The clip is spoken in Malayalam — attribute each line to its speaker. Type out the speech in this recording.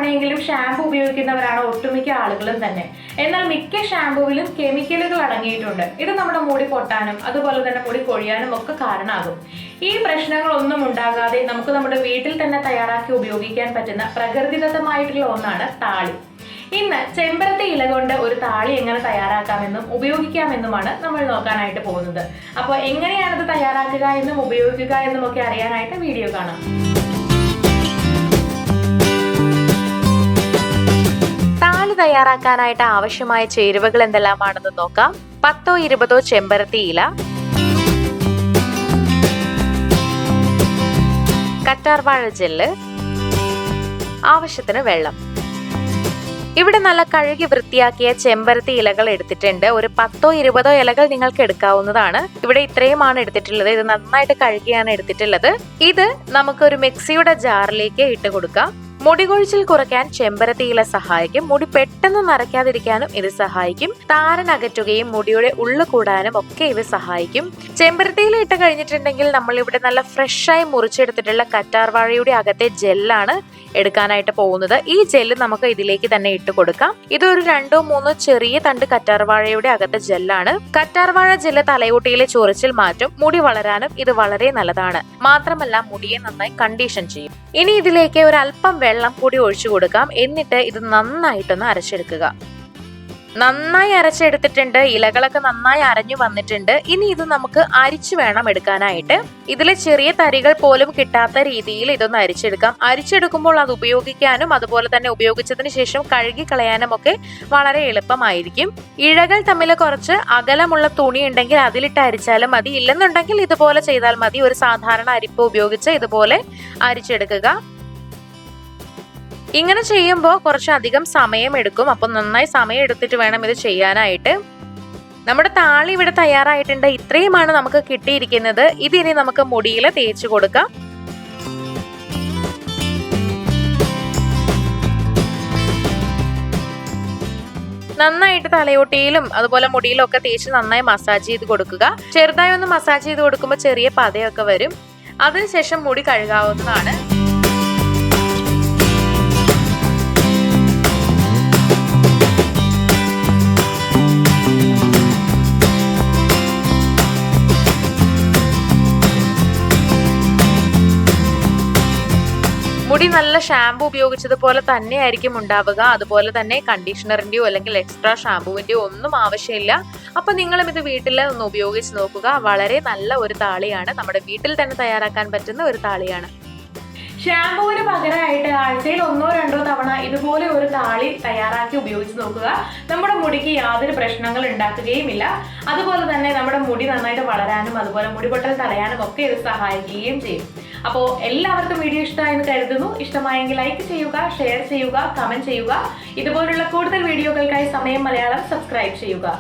Speaker 1: തവണയെങ്കിലും ഷാമ്പു ഉപയോഗിക്കുന്നവരാണ് ഒട്ടുമിക്ക ആളുകളും തന്നെ. എന്നാൽ മിക്ക ഷാമ്പുവിലും കെമിക്കലുകൾ അടങ്ങിയിട്ടുണ്ട്. ഇത് നമ്മുടെ മുടി പൊട്ടാനും അതുപോലെ തന്നെ മുടി കൊഴിയാനും ഒക്കെ കാരണമാകും. ഈ പ്രശ്നങ്ങളൊന്നും ഉണ്ടാകാതെ നമുക്ക് നമ്മുടെ വീട്ടിൽ തന്നെ തയ്യാറാക്കി ഉപയോഗിക്കാൻ പറ്റുന്ന പ്രകൃതിദത്തമായിട്ടുള്ള ഒന്നാണ് താളി. ഇന്ന് ചെമ്പരത്തി ഇല കൊണ്ട് ഒരു താളി എങ്ങനെ തയ്യാറാക്കാമെന്നും ഉപയോഗിക്കാമെന്നുമാണ് നമ്മൾ നോക്കാനായിട്ട് പോകുന്നത്. അപ്പോൾ എങ്ങനെയാണത് തയ്യാറാക്കുക എന്നും ഉപയോഗിക്കുക എന്നും ഒക്കെ അറിയാനായിട്ട് വീഡിയോ കാണാം. താളി തയ്യാറാക്കാനായിട്ട് ആവശ്യമായ ചേരുവകൾ എന്തെല്ലാമാണെന്ന് നോക്കാം. 10-20 ചെമ്പരത്തി ഇല, കറ്റാർവാഴ ജെല്ല്, ആവശ്യത്തിന് വെള്ളം. ഇവിടെ നല്ല കഴുകി വൃത്തിയാക്കിയ ചെമ്പരത്തി ഇലകൾ എടുത്തിട്ടുണ്ട്. ഒരു 10-20 ഇലകൾ നിങ്ങൾക്ക് എടുക്കാവുന്നതാണ്. ഇവിടെ ഇത്രയുമാണ് എടുത്തിട്ടുള്ളത്. ഇത് നന്നായിട്ട് കഴുകിയാണ് എടുത്തിട്ടുള്ളത്. ഇത് നമുക്കൊരു മിക്സിയുടെ ജാറിലേക്ക് ഇട്ട് കൊടുക്കാം. മുടി കൊഴിച്ചിൽ കുറയ്ക്കാൻ ചെമ്പരത്തി ഇല സഹായിക്കും. മുടി പെട്ടെന്ന് നരയ്ക്കാതിരിക്കാനും ഇത് സഹായിക്കും. താരൻ അകറ്റുകയും മുടിയുടെ ഉള്ളു കൂടാനും ഒക്കെ ഇത് സഹായിക്കും. ചെമ്പരത്തി ഇല ഇട്ട് കഴിഞ്ഞിട്ടുണ്ടെങ്കിൽ നമ്മൾ ഇവിടെ നല്ല ഫ്രഷായി മുറിച്ചെടുത്തിട്ടുള്ള കറ്റാർവാഴയുടെ അകത്തെ ജെല്ലാണ് എടുക്കാനായിട്ട് പോകുന്നത്. ഈ ജെല്ല് നമുക്ക് ഇതിലേക്ക് തന്നെ ഇട്ട് കൊടുക്കാം. ഇതൊരു 2-3 ചെറിയ തണ്ട് കറ്റാർവാഴയുടെ അകത്തെ ജെല്ലാണ്. കറ്റാർവാഴ ജെല്ല് തലയോട്ടിയിലെ ചൊറിച്ചിൽ മാറ്റും. മുടി വളരാനും ഇത് വളരെ നല്ലതാണ്. മാത്രമല്ല മുടിയെ നന്നായി കണ്ടീഷൻ ചെയ്യും. ഇനി ഇതിലേക്ക് ഒരു അല്പം വെള്ളം കൂടി ഒഴിച്ചു കൊടുക്കാം. എന്നിട്ട് ഇത് നന്നായിട്ടൊന്ന് അരച്ചെടുക്കുക. നന്നായി അരച്ചെടുത്തിട്ടുണ്ട്. ഇലകളൊക്കെ നന്നായി അരഞ്ഞു വന്നിട്ടുണ്ട്. ഇനി ഇത് നമുക്ക് അരിച്ചു വേണം എടുക്കാനായിട്ട്. ഇതിലെ ചെറിയ തരികൾ പോലും കിട്ടാത്ത രീതിയിൽ ഇതൊന്ന് അരിച്ചെടുക്കാം. അരിച്ചെടുക്കുമ്പോൾ അത് ഉപയോഗിക്കാനും അതുപോലെ തന്നെ ഉപയോഗിച്ചതിന് ശേഷം കഴുകി കളയാനും ഒക്കെ വളരെ എളുപ്പമായിരിക്കും. ഇഴകൾ തമ്മിൽ കുറച്ച് അകലമുള്ള തുണി ഉണ്ടെങ്കിൽ അതിലിട്ട് അരിച്ചാലും മതി. ഇല്ലെന്നുണ്ടെങ്കിൽ ഇതുപോലെ ചെയ്താൽ മതി. ഒരു സാധാരണ അരിപ്പ് ഉപയോഗിച്ച് ഇതുപോലെ അരിച്ചെടുക്കുക. ഇങ്ങനെ ചെയ്യുമ്പോൾ കുറച്ചധികം സമയം എടുക്കും. അപ്പം നന്നായി സമയം എടുത്തിട്ട് വേണം ഇത് ചെയ്യാനായിട്ട്. നമ്മുടെ താളി ഇവിടെ തയ്യാറായിട്ടുണ്ട്. ഇത്രയുമാണ് നമുക്ക് കിട്ടിയിരിക്കുന്നത്. ഇതിനി നമുക്ക് മുടിയിൽ തേച്ച് കൊടുക്കാം. നന്നായിട്ട് തലയോട്ടിയിലും അതുപോലെ മുടിയിലും ഒക്കെ തേച്ച് നന്നായി മസാജ് ചെയ്ത് കൊടുക്കുക. ചെറുതായി ഒന്ന് മസാജ് ചെയ്ത് കൊടുക്കുമ്പോൾ ചെറിയ പതയൊക്കെ വരും. അതിനുശേഷം മുടി കഴുകാവുന്നതാണ്. മുടി നല്ല ഷാമ്പു ഉപയോഗിച്ചതുപോലെ തന്നെയായിരിക്കും ഉണ്ടാവുക. അതുപോലെ തന്നെ കണ്ടീഷണറിന്റെയോ അല്ലെങ്കിൽ എക്സ്ട്രാ ഷാമ്പുവിന്റെയോ ഒന്നും ആവശ്യമില്ല. അപ്പൊ നിങ്ങളും ഇത് വീട്ടിൽ ഒന്ന് ഉപയോഗിച്ച് നോക്കുക. വളരെ നല്ല ഒരു താളിയാണ്. നമ്മുടെ വീട്ടിൽ തന്നെ തയ്യാറാക്കാൻ പറ്റുന്ന ഒരു താളിയാണ്. ഷാമ്പുവിന് പകരമായിട്ട് ആഴ്ചയിൽ 1-2 തവണ ഇതുപോലെ ഒരു താളി തയ്യാറാക്കി ഉപയോഗിച്ച് നോക്കുക. നമ്മുടെ മുടിക്ക് യാതൊരു പ്രശ്നങ്ങൾ ഉണ്ടാക്കുകയുമില്ല. അതുപോലെ തന്നെ നമ്മുടെ മുടി നന്നായിട്ട് വളരാനും അതുപോലെ മുടി പൊട്ടൽ തടയാനും ഒക്കെ ഇത് സഹായിക്കുകയും ചെയ്യും. അപ്പോൾ എല്ലാവർക്കും വീഡിയോ ഇഷ്ടമായെന്ന് കരുതുന്നു. ഇഷ്ടമായെങ്കിൽ ലൈക്ക് ചെയ്യുക, ഷെയർ ചെയ്യുക, കമന്റ് ചെയ്യുക. ഇതുപോലുള്ള കൂടുതൽ വീഡിയോകൾക്കായി സമയം മലയാളം സബ്സ്ക്രൈബ് ചെയ്യുക.